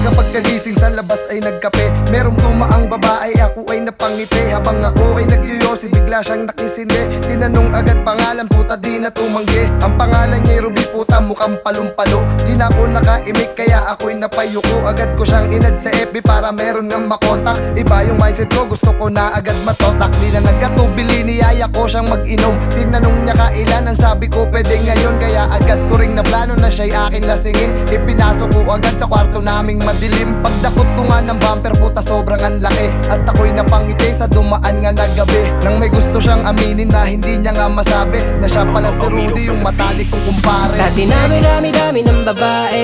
umaga pagkagising sa labas ay nagkape. Merong tumaang babae, ako ay napangiti. Habang ako ay nagyoyosi, bigla siyang nakisindi. Tinanong agad pangalan, puta di na tumanggi. Ang pangalan niya'y Ruby, puta mukhang palumpalo. Di na ako nakaimik kaya ako'y napayuko. Agad ko siyang inad sa FB para meron ngang makontak. Iba yung mindset ko, gusto ko na agad matotak. Di na nagkatubili, niyaya ko siyang mag-inom. Tinanong niya kailan, ang sabi ko pwede ngayon. Kaya agad ko ring naplano na siya'y aking lasingin. Ipinasok ko agad sa kwarto naming madilim. Pagdakot ko nga ng bumper, puta sobrang ang laki. At ako'y napangiti sa dumaan nga na gabi. Nang may gusto siyang aminin na hindi niya nga masabi na siya pala si Rudy, yung matalik kong kumpare. Sa dinami-rami-dami ng babae,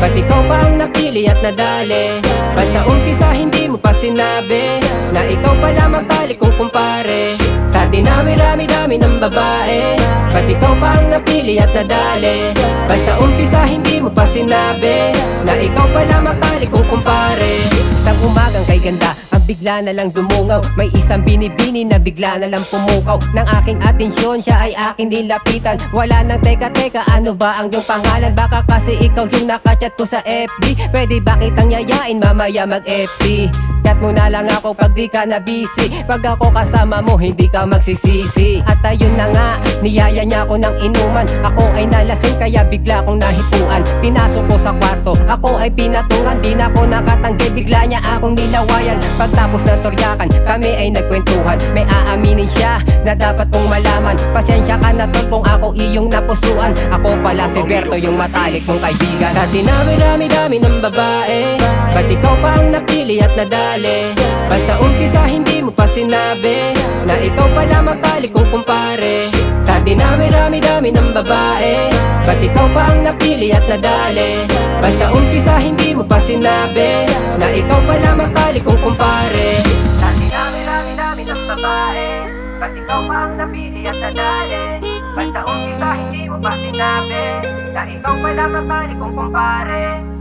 ba't ikaw pa ang napili at nadali? Ba't sa umpisa hindi mo pa sinabi na ikaw pala matalik kong kumpare? Sa dinami-rami-dami ng babae, ba't ikaw pa ang napili at nadali? Ba't sa umpisa hindi mo pa sinabi na ikaw pala matalik kong kumpare? Isang umagang kay ganda ang bigla na lang dumungaw. May isang binibini na bigla na lang pumukaw. Ng aking atensyon siya ay aking nilapitan. Wala nang teka-teka, ano ba ang iyong pangalan? Baka kasi ikaw yung nakachat ko sa FB. Pwede ba kitang yayain mamaya mag-FB? Chat mo na lang ako pag di ka na busy. Pag ako kasama mo hindi ka magsisisi. At ayun na nga, niyaya niya ako ng inuman. Ako ay nalasing kaya bigla akong nahipuan. Pinasok ko sa kwarto, ako ay pinatungan. Di na ako nakatanggi, bigla niya akong nilawayan. Pagtapos ng toryakan, kami ay nagkwentuhan. May aaminin siya na dapat kong malaman. Pasensya ka na tol kung ako iyong napusuan. Ako pala si Berto, yung matalik mong kaibigan. Sa dinami-dami-dami ng babae, ba't ikaw pa ang napili at nadali? Ba't sa umpisa hindi mo pa sinabi na ikaw pala matalik kong kumpare? Sa dinami-dami ng babae, ba't ikaw pa ang napili at nadali? Ba't sa umpisa hindi mo pa sinabi na ikaw pala matalik kong kumpare? Sa dinami-dami ng babae, ba't ikaw pa ang napili at nadali? Ba't sa umpisa hindi mo pa sinabi na ikaw pala matalik kong kumpare?